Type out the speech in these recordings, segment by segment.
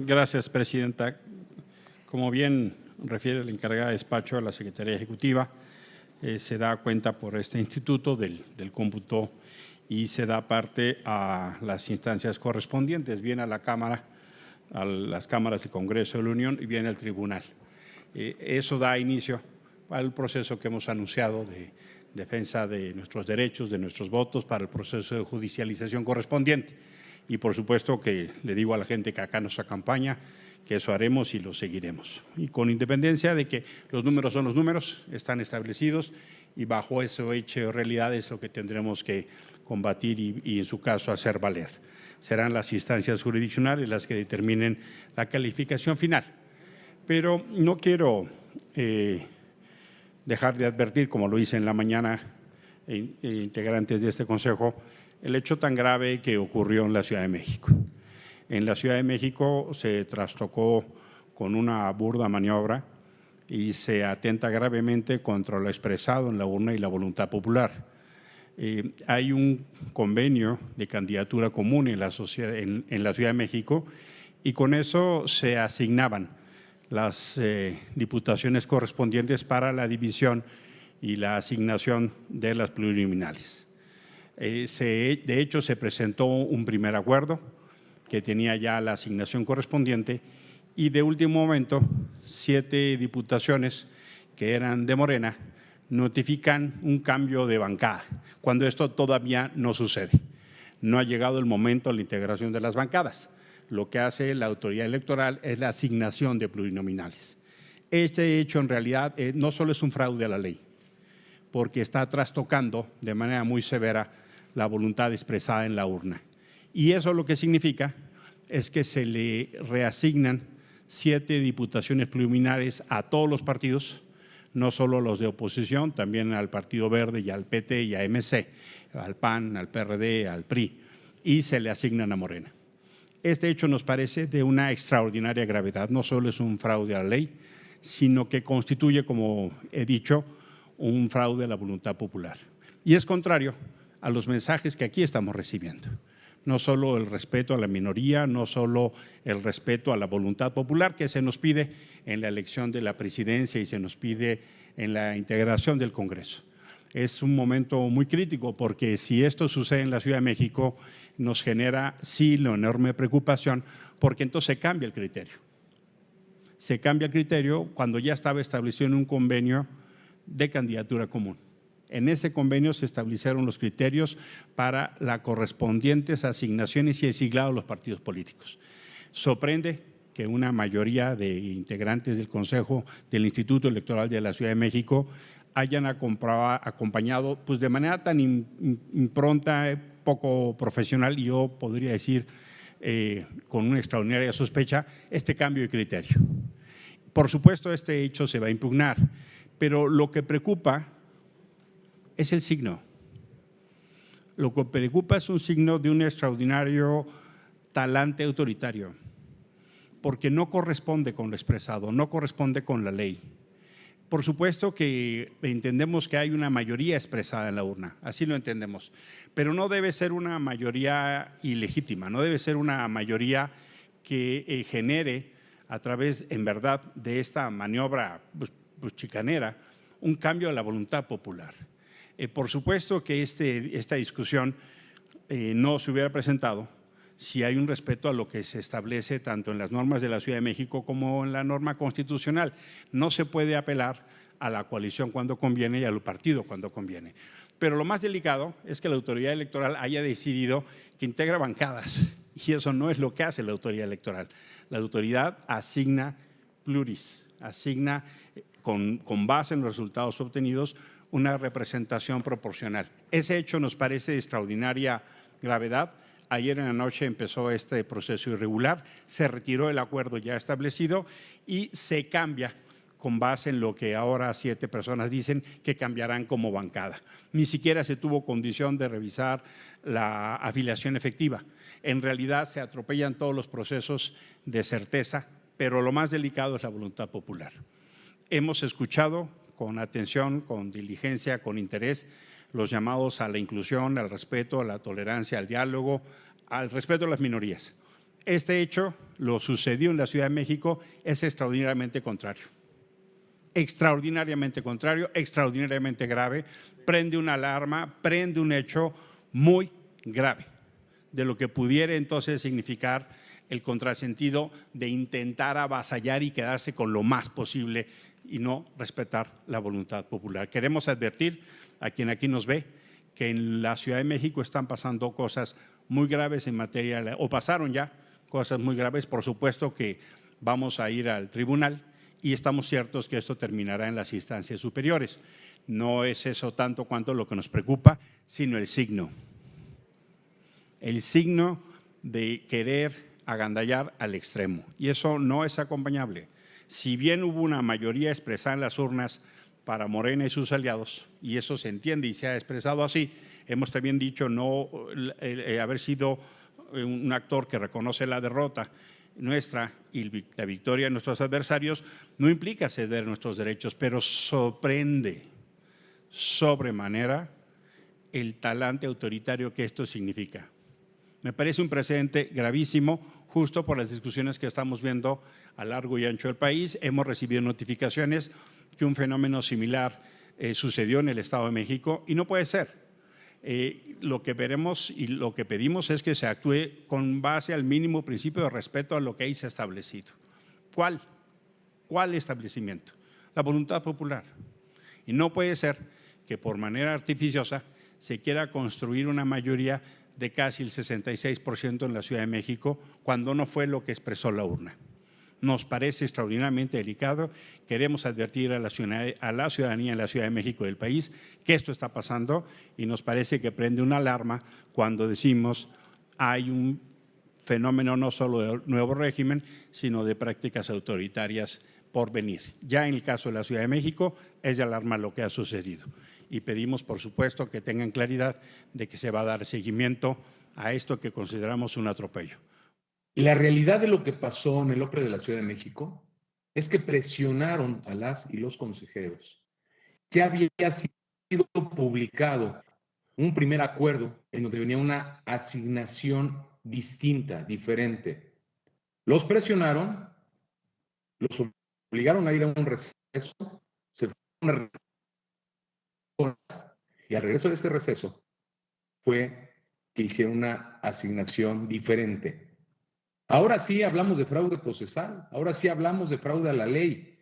Gracias, presidenta. Como bien refiere la encargada de despacho de la Secretaría Ejecutiva, se da cuenta por este instituto del cómputo y se da parte a las instancias correspondientes, bien a la Cámara, a las cámaras de Congreso de la Unión y bien al Tribunal. Eso da inicio al proceso que hemos anunciado de defensa de nuestros derechos, de nuestros votos para el proceso de judicialización correspondiente. Y por supuesto que le digo a la gente que acá nos acompaña que eso haremos y lo seguiremos. Y con independencia de que los números son los números, están establecidos y bajo eso hecho realidad es lo que tendremos que combatir y en su caso hacer valer. Serán las instancias jurisdiccionales las que determinen la calificación final. Pero no quiero dejar de advertir, como lo hice en la mañana, integrantes de este Consejo, el hecho tan grave que ocurrió en la Ciudad de México. En la Ciudad de México se trastocó con una burda maniobra y se atenta gravemente contra lo expresado en la urna y la voluntad popular. Hay un convenio de candidatura común en la Ciudad de México y con eso se asignaban las diputaciones correspondientes para la división y la asignación de las plurinominales. De hecho, se presentó un primer acuerdo que tenía ya la asignación correspondiente y de último momento 7 diputaciones que eran de Morena notifican un cambio de bancada, cuando esto todavía no sucede. No ha llegado el momento de la integración de las bancadas. Lo que hace la autoridad electoral es la asignación de plurinominales. Este hecho en realidad no solo es un fraude a la ley, porque está trastocando de manera muy severa la voluntad expresada en la urna. Y eso lo que significa es que se le reasignan 7 diputaciones plurinominales a todos los partidos, no solo los de oposición, también al Partido Verde y al PT y a MC, al PAN, al PRD, al PRI, y se le asignan a Morena. Este hecho nos parece de una extraordinaria gravedad, no solo es un fraude a la ley, sino que constituye, como he dicho, un fraude a la voluntad popular. Y es contrario a los mensajes que aquí estamos recibiendo. No solo el respeto a la minoría, no solo el respeto a la voluntad popular que se nos pide en la elección de la presidencia y se nos pide en la integración del Congreso. Es un momento muy crítico porque si esto sucede en la Ciudad de México nos genera sí la enorme preocupación porque entonces se cambia el criterio. Se cambia el criterio cuando ya estaba establecido en un convenio de candidatura común. En ese convenio se establecieron los criterios para las correspondientes asignaciones y designados de los partidos políticos. Sorprende que una mayoría de integrantes del Consejo del Instituto Electoral de la Ciudad de México hayan acompañado pues de manera tan impronta, poco profesional y yo podría decir con una extraordinaria sospecha, este cambio de criterio. Por supuesto, este hecho se va a impugnar, pero lo que preocupa es el signo. Lo que preocupa es un signo de un extraordinario talante autoritario, porque no corresponde con lo expresado, no corresponde con la ley. Por supuesto que entendemos que hay una mayoría expresada en la urna, así lo entendemos, pero no debe ser una mayoría ilegítima, no debe ser una mayoría que genere a través, en verdad, de esta maniobra pues chicanera, un cambio a la voluntad popular. Por supuesto que esta discusión no se hubiera presentado si hay un respeto a lo que se establece tanto en las normas de la Ciudad de México como en la norma constitucional. No se puede apelar a la coalición cuando conviene y al partido cuando conviene. Pero lo más delicado es que la autoridad electoral haya decidido que integra bancadas y eso no es lo que hace la autoridad electoral. La autoridad asigna pluris, asigna con base en los resultados obtenidos una representación proporcional. Ese hecho nos parece de extraordinaria gravedad. Ayer en la noche empezó este proceso irregular, se retiró el acuerdo ya establecido y se cambia con base en lo que ahora 7 personas dicen que cambiarán como bancada. Ni siquiera se tuvo condición de revisar la afiliación efectiva. En realidad se atropellan todos los procesos de certeza, pero lo más delicado es la voluntad popular. Hemos escuchado con atención, con diligencia, con interés, los llamados a la inclusión, al respeto, a la tolerancia, al diálogo, al respeto a las minorías. este hecho, lo sucedió en la Ciudad de México, es extraordinariamente contrario. Extraordinariamente contrario, extraordinariamente grave, prende una alarma, prende un hecho muy grave de lo que pudiera entonces significar el contrasentido de intentar avasallar y quedarse con lo más posible y no respetar la voluntad popular. Queremos advertir a quien aquí nos ve que en la Ciudad de México están pasando cosas muy graves en materia, o pasaron ya cosas muy graves. Por supuesto que vamos a ir al tribunal y estamos ciertos que esto terminará en las instancias superiores. No es eso tanto cuanto lo que nos preocupa, sino el signo de querer agandallar al extremo, y eso no es acompañable. Si bien hubo una mayoría expresada en las urnas para Morena y sus aliados, y eso se entiende y se ha expresado así, hemos también dicho no haber sido un actor que reconoce la derrota nuestra y la victoria de nuestros adversarios, no implica ceder nuestros derechos, pero sorprende sobremanera el talante autoritario que esto significa. Me parece un precedente gravísimo, justo por las discusiones que estamos viendo a largo y ancho del país. Hemos recibido notificaciones que un fenómeno similar sucedió en el Estado de México y no puede ser. Lo que veremos y lo que pedimos es que se actúe con base al mínimo principio de respeto a lo que ahí se ha establecido. ¿Cuál establecimiento? La voluntad popular. Y no puede ser que por manera artificiosa se quiera construir una mayoría de casi el 66% en la Ciudad de México, cuando no fue lo que expresó la urna. Nos parece extraordinariamente delicado. Queremos advertir a la ciudadanía en la Ciudad de México del país que esto está pasando, y nos parece que prende una alarma cuando decimos hay un fenómeno no solo de nuevo régimen, sino de prácticas autoritarias por venir. Ya en el caso de la Ciudad de México es de alarma lo que ha sucedido, y pedimos, por supuesto, que tengan claridad de que se va a dar seguimiento a esto que consideramos un atropello. La realidad de lo que pasó en el OPRE de la Ciudad de México es que presionaron a las y los consejeros. Ya había sido publicado un primer acuerdo en donde venía una asignación distinta, diferente. Los presionaron, los obligaron a ir a un receso, se fueron a y al regreso de este receso fue que hicieron una asignación diferente. Ahora sí hablamos de fraude procesal, ahora sí hablamos de fraude a la ley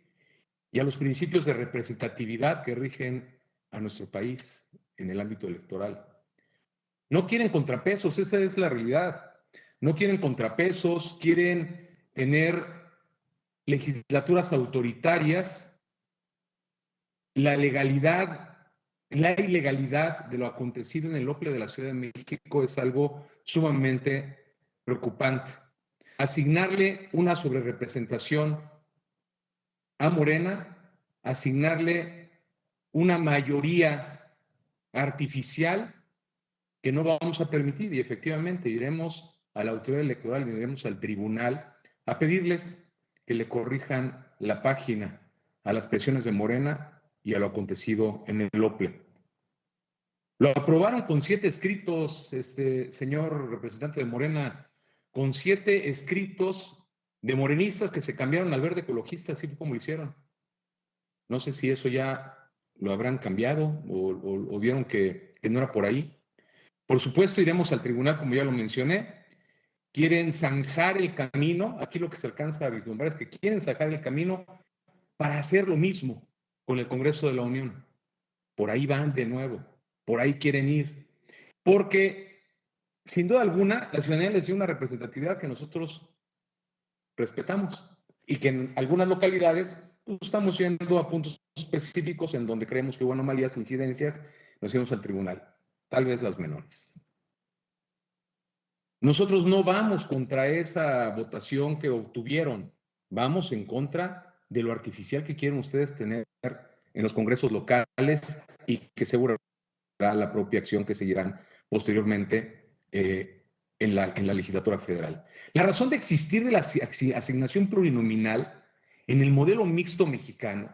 y a los principios de representatividad que rigen a nuestro país en el ámbito electoral. No quieren contrapesos, esa es la realidad. No quieren contrapesos, quieren tener legislaturas autoritarias. La ilegalidad de lo acontecido en el OPLE de la Ciudad de México es algo sumamente preocupante. Asignarle una sobrerepresentación a Morena, asignarle una mayoría artificial que no vamos a permitir, y efectivamente iremos a la autoridad electoral, iremos al tribunal a pedirles que le corrijan la página a las presiones de Morena y a lo acontecido en el OPLE. Lo aprobaron con 7 escritos, señor representante de Morena, con 7 escritos de morenistas que se cambiaron al verde ecologista, así como lo hicieron. No sé si eso ya lo habrán cambiado o vieron que no era por ahí. Por supuesto, iremos al tribunal, como ya lo mencioné. Quieren zanjar el camino. Aquí lo que se alcanza a vislumbrar es que quieren zanjar el camino para hacer lo mismo con el Congreso de la Unión. Por ahí van de nuevo, por ahí quieren ir. Porque, sin duda alguna, la ciudadanía les dio una representatividad que nosotros respetamos y que en algunas localidades pues, estamos yendo a puntos específicos en donde creemos que hubo anomalías, incidencias, nos íbamos al tribunal, tal vez las menores. Nosotros no vamos contra esa votación que obtuvieron, vamos en contra de lo artificial que quieren ustedes tener en los congresos locales y que seguramente será la propia acción que seguirán posteriormente en la legislatura federal. La razón de existir de la asignación plurinominal en el modelo mixto mexicano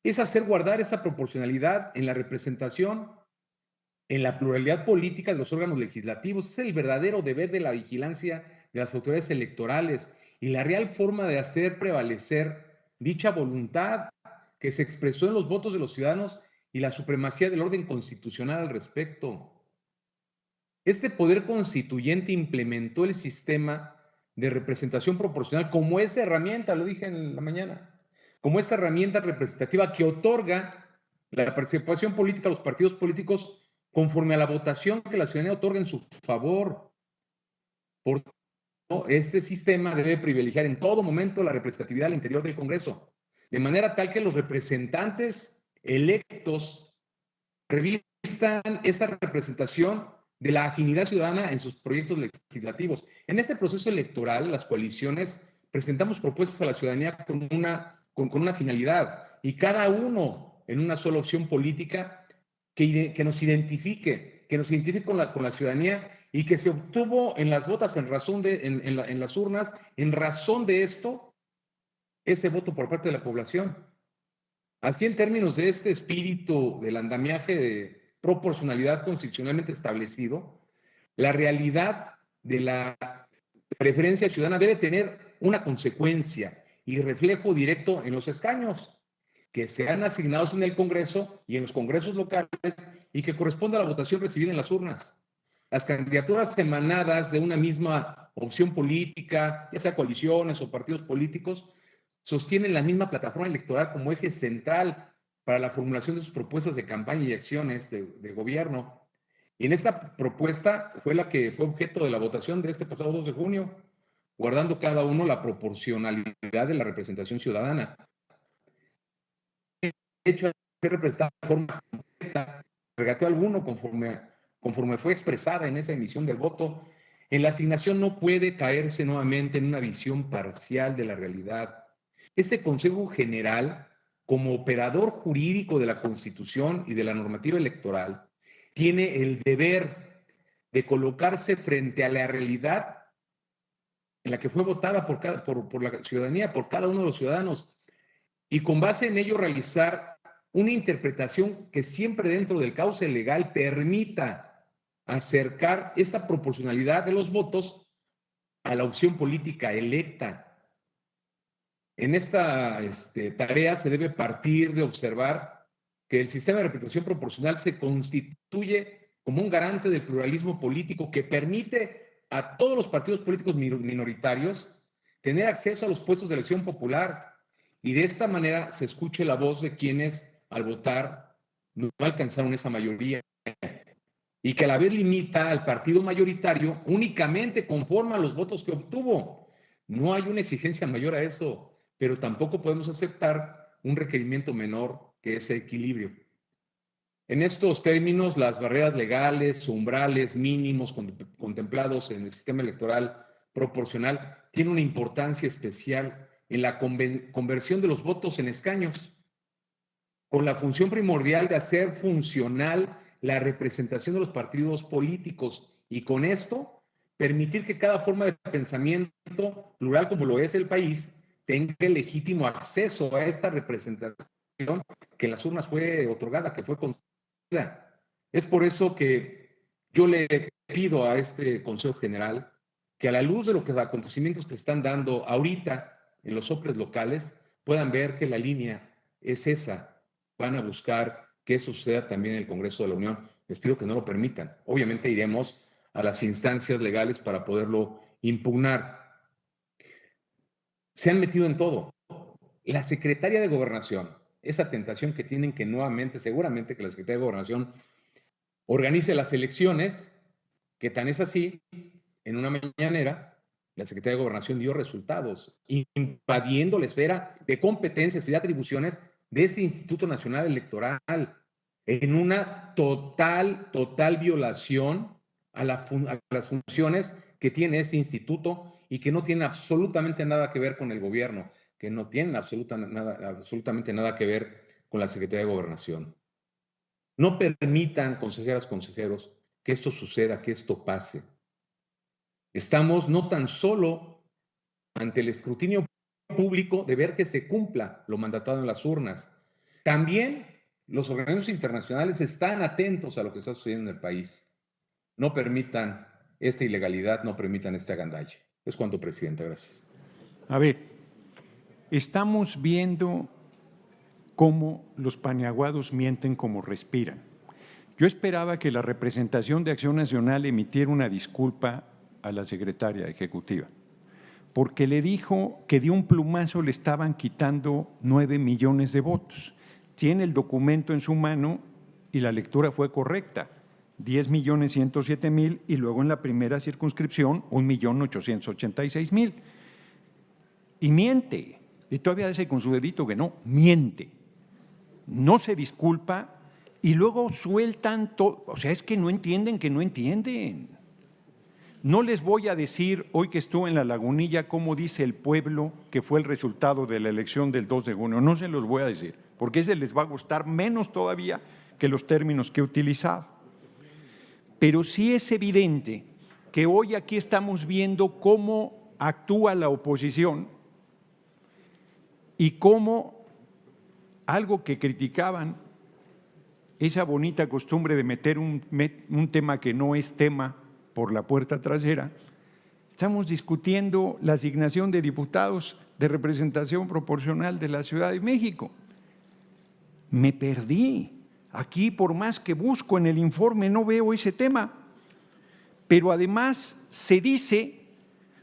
es hacer guardar esa proporcionalidad en la representación, en la pluralidad política de los órganos legislativos. Es el verdadero deber de la vigilancia de las autoridades electorales y la real forma de hacer prevalecer dicha voluntad que se expresó en los votos de los ciudadanos y la supremacía del orden constitucional al respecto. Este poder constituyente implementó el sistema de representación proporcional como esa herramienta, lo dije en la mañana, como esa herramienta representativa que otorga la participación política a los partidos políticos conforme a la votación que la ciudadanía otorga en su favor. Por tanto, este sistema debe privilegiar en todo momento la representatividad al interior del Congreso, de manera tal que los representantes electos revistan esa representación de la afinidad ciudadana en sus proyectos legislativos. En este proceso electoral, las coaliciones presentamos propuestas a la ciudadanía con una finalidad y cada uno en una sola opción política que nos identifique con la ciudadanía y que se obtuvo en las votas en las urnas, en razón de esto, ese voto por parte de la población. Así, en términos de este espíritu del andamiaje de proporcionalidad constitucionalmente establecido, la realidad de la preferencia ciudadana debe tener una consecuencia y reflejo directo en los escaños que sean asignados en el Congreso y en los congresos locales y que corresponda a la votación recibida en las urnas. Las candidaturas emanadas de una misma opción política, ya sea coaliciones o partidos políticos, sostienen la misma plataforma electoral como eje central para la formulación de sus propuestas de campaña y acciones de gobierno. Y en esta propuesta fue la que fue objeto de la votación de este pasado 2 de junio, guardando cada uno la proporcionalidad de la representación ciudadana. De hecho, ser representada de forma completa, regateo alguno conforme fue expresada en esa emisión del voto, en la asignación no puede caerse nuevamente en una visión parcial de la realidad. Este Consejo General, como operador jurídico de la Constitución y de la normativa electoral, tiene el deber de colocarse frente a la realidad en la que fue votada por la ciudadanía, por cada uno de los ciudadanos, y con base en ello realizar una interpretación que siempre dentro del cauce legal permita acercar esta proporcionalidad de los votos a la opción política electa. En esta tarea se debe partir de observar que el sistema de representación proporcional se constituye como un garante del pluralismo político que permite a todos los partidos políticos minoritarios tener acceso a los puestos de elección popular y de esta manera se escuche la voz de quienes al votar no alcanzaron esa mayoría y que a la vez limita al partido mayoritario únicamente conforme a los votos que obtuvo. No hay una exigencia mayor a eso, pero tampoco podemos aceptar un requerimiento menor que ese equilibrio. En estos términos, las barreras legales, umbrales mínimos contemplados en el sistema electoral proporcional tienen una importancia especial en la conversión de los votos en escaños, con la función primordial de hacer funcional la representación de los partidos políticos y con esto permitir que cada forma de pensamiento plural como lo es el país tenga el legítimo acceso a esta representación que en las urnas fue otorgada, que fue concedida. Es por eso que yo le pido a este Consejo General que a la luz de los acontecimientos que están dando ahorita en los soples locales, puedan ver que la línea es esa. Van a buscar que eso suceda también en el Congreso de la Unión. Les pido que no lo permitan. Obviamente iremos a las instancias legales para poderlo impugnar. Se han metido en todo. La secretaria de Gobernación, esa tentación que tienen que nuevamente, seguramente que la secretaria de Gobernación organice las elecciones, que tan es así, en una mañanera, la Secretaría de Gobernación dio resultados, invadiendo la esfera de competencias y de atribuciones de ese Instituto Nacional Electoral, en una total violación a las funciones que tiene ese instituto y que no tienen absolutamente nada que ver con el gobierno, que no tienen absolutamente nada que ver con la Secretaría de Gobernación. No permitan, consejeras, consejeros, que esto suceda, que esto pase. Estamos no tan solo ante el escrutinio público de ver que se cumpla lo mandatado en las urnas, también los organismos internacionales están atentos a lo que está sucediendo en el país. No permitan esta ilegalidad, no permitan este agandalle. Es cuanto, Presidenta. Gracias. A ver, estamos viendo cómo los paniaguados mienten como respiran. Yo esperaba que la representación de Acción Nacional emitiera una disculpa a la secretaria ejecutiva, porque le dijo que de un plumazo le estaban quitando 9 millones de votos. Tiene el documento en su mano y la lectura fue correcta, 10.107.000 y luego en la primera circunscripción 1.886.000. Y miente, y todavía dice con su dedito que no, miente. No se disculpa y luego sueltan todo. O sea, es que no entienden que no entienden. No les voy a decir, hoy que estuve en La Lagunilla, cómo dice el pueblo que fue el resultado de la elección del 2 de junio. No se los voy a decir, porque ese les va a gustar menos todavía que los términos que he utilizado. Pero sí es evidente que hoy aquí estamos viendo cómo actúa la oposición y cómo algo que criticaban, esa bonita costumbre de meter un tema que no es tema por la puerta trasera, estamos discutiendo la asignación de diputados de representación proporcional de la Ciudad de México. Me perdí. Aquí, por más que busco en el informe, no veo ese tema. Pero además se dice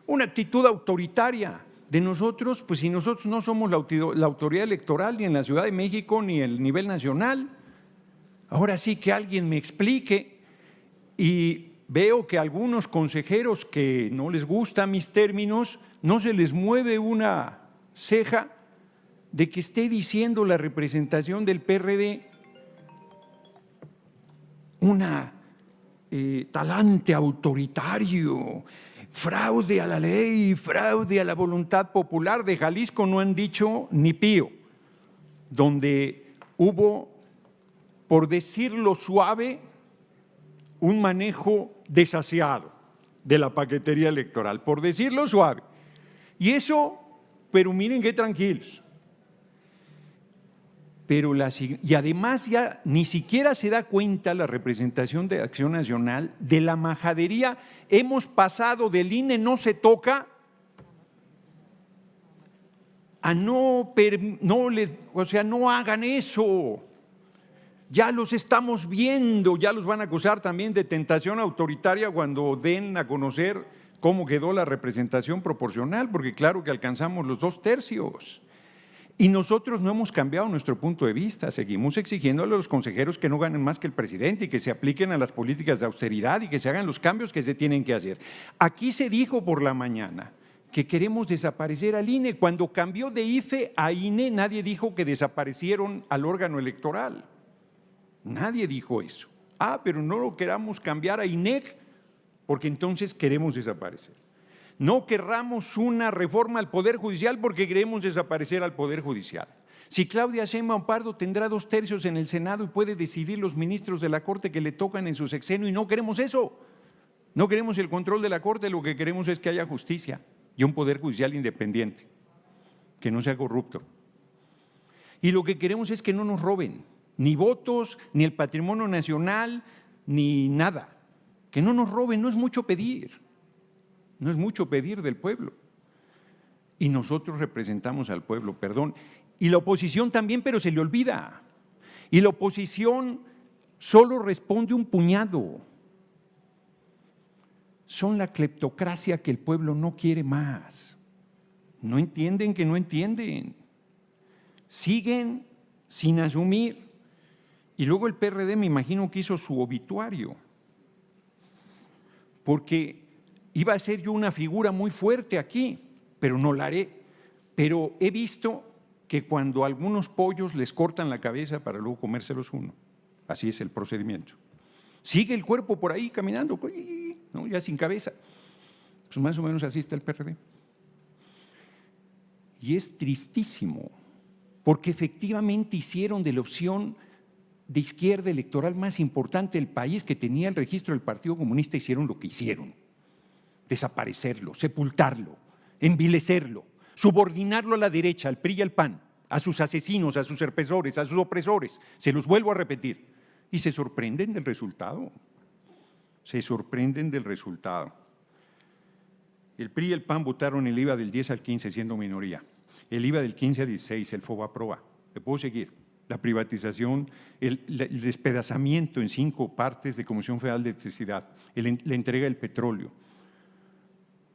una actitud autoritaria de nosotros, pues si nosotros no somos la autoridad electoral ni en la Ciudad de México ni el nivel nacional. Ahora sí que alguien me explique. Y veo que algunos consejeros que no les gustan mis términos, no se les mueve una ceja de que esté diciendo la representación del PRD una talante autoritario, fraude a la ley, fraude a la voluntad popular. De Jalisco no han dicho ni pío, donde hubo, por decirlo suave, un manejo desasiado de la paquetería electoral, por decirlo suave. Y eso, pero miren qué tranquilos. Y además ya ni siquiera se da cuenta la representación de Acción Nacional de la majadería. Hemos pasado del INE no se toca a no hagan eso. Ya los estamos viendo, ya los van a acusar también de tentación autoritaria cuando den a conocer cómo quedó la representación proporcional, porque claro que alcanzamos los 2/3. Y nosotros no hemos cambiado nuestro punto de vista, seguimos exigiéndole a los consejeros que no ganen más que el presidente y que se apliquen a las políticas de austeridad y que se hagan los cambios que se tienen que hacer. Aquí se dijo por la mañana que queremos desaparecer al INE. Cuando cambió de IFE a INE, nadie dijo que desaparecieron al órgano electoral. Nadie dijo eso. Pero no lo queramos cambiar a INEC porque entonces queremos desaparecer. No querramos una reforma al Poder Judicial porque queremos desaparecer al Poder Judicial. Si Claudia Sheinbaum Pardo tendrá 2/3 en el Senado y puede decidir los ministros de la Corte que le tocan en su sexenio, y no queremos eso. No queremos el control de la Corte, lo que queremos es que haya justicia y un Poder Judicial independiente, que no sea corrupto. Y lo que queremos es que no nos roben ni votos, ni el patrimonio nacional, ni nada. Que no nos roben, no es mucho pedir. No es mucho pedir del pueblo. Y nosotros representamos al pueblo, perdón. Y la oposición también, pero se le olvida. Y la oposición solo responde un puñado. Son la cleptocracia que el pueblo no quiere más. No entienden que no entienden. Siguen sin asumir. Y luego el PRD me imagino que hizo su obituario. Porque iba a ser yo una figura muy fuerte aquí, pero no la haré. Pero he visto que cuando a algunos pollos les cortan la cabeza para luego comérselos uno. Así es el procedimiento. Sigue el cuerpo por ahí caminando, ¿no? Ya sin cabeza. Pues más o menos así está el PRD. Y es tristísimo, porque efectivamente hicieron de la opción de izquierda electoral más importante del país, que tenía el registro del Partido Comunista, hicieron lo que hicieron. Desaparecerlo, sepultarlo, envilecerlo, subordinarlo a la derecha, al PRI y al PAN, a sus asesinos, a sus represores, a sus opresores. Se los vuelvo a repetir. Y se sorprenden del resultado. Se sorprenden del resultado. El PRI y el PAN votaron el IVA del 10 al 15 siendo minoría, el IVA del 15 al 16, el FOBAPROA. Le puedo seguir. La privatización, el despedazamiento en 5 partes de Comisión Federal de Electricidad, la entrega del petróleo,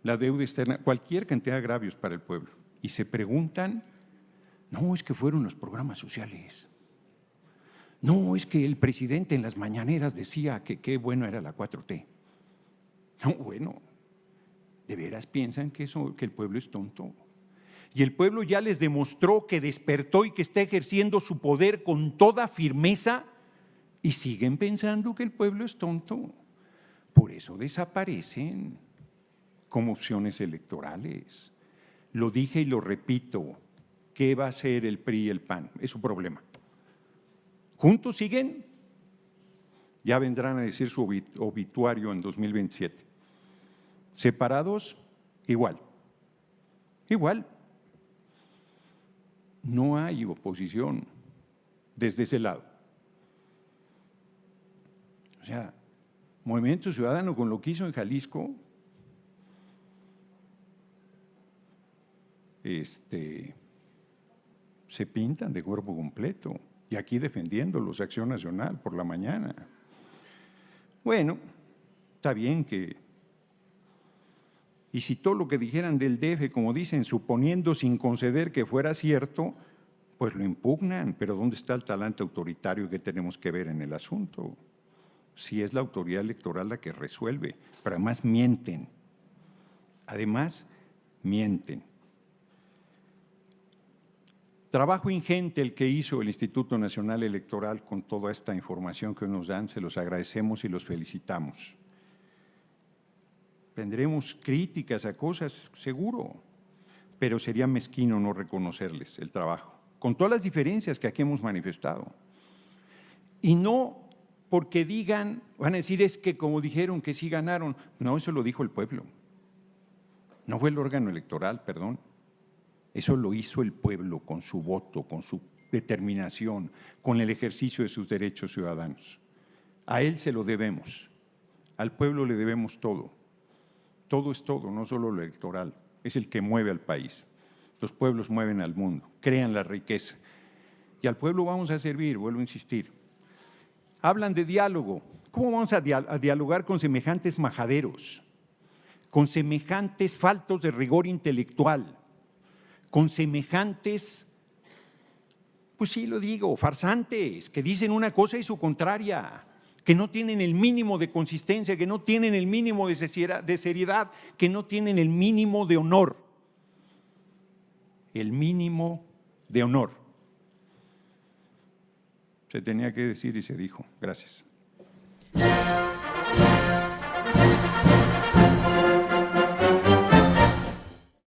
la deuda externa, cualquier cantidad de agravios para el pueblo. Y se preguntan, no, es que fueron los programas sociales. No, es que el presidente en las mañaneras decía que qué bueno era la 4T. No, bueno, ¿de veras piensan que el pueblo es tonto? Y el pueblo ya les demostró que despertó y que está ejerciendo su poder con toda firmeza y siguen pensando que el pueblo es tonto. Por eso desaparecen como opciones electorales. Lo dije y lo repito, ¿qué va a hacer el PRI y el PAN? Es su problema. ¿Juntos siguen? Ya vendrán a decir su obituario en 2027. ¿Separados? Igual. Igual. No hay oposición desde ese lado. O sea, Movimiento Ciudadano con lo que hizo en Jalisco, se pintan de cuerpo completo y aquí defendiéndolos, Acción Nacional por la mañana. Bueno, está bien que… Y si todo lo que dijeran del DF, como dicen, suponiendo sin conceder que fuera cierto, pues lo impugnan. Pero ¿dónde está el talante autoritario que tenemos que ver en el asunto? Si es la autoridad electoral la que resuelve, pero además mienten. Además, mienten. Trabajo ingente el que hizo el Instituto Nacional Electoral con toda esta información que nos dan, se los agradecemos y los felicitamos. Tendremos críticas a cosas, seguro, pero sería mezquino no reconocerles el trabajo, con todas las diferencias que aquí hemos manifestado. Y no porque digan, van a decir es que como dijeron que sí ganaron, no, eso lo dijo el pueblo. No fue el órgano electoral, perdón. Eso lo hizo el pueblo con su voto, con su determinación, con el ejercicio de sus derechos ciudadanos. A él se lo debemos, al pueblo le debemos todo. Todo es todo, no solo lo electoral, es el que mueve al país. Los pueblos mueven al mundo, crean la riqueza. Y al pueblo vamos a servir, vuelvo a insistir. Hablan de diálogo. ¿Cómo vamos a dialogar con semejantes majaderos? Con semejantes faltos de rigor intelectual, con semejantes, pues sí lo digo, farsantes, que dicen una cosa y su contraria, que no tienen el mínimo de consistencia, que no tienen el mínimo de seriedad, que no tienen el mínimo de honor. El mínimo de honor. Se tenía que decir y se dijo. Gracias.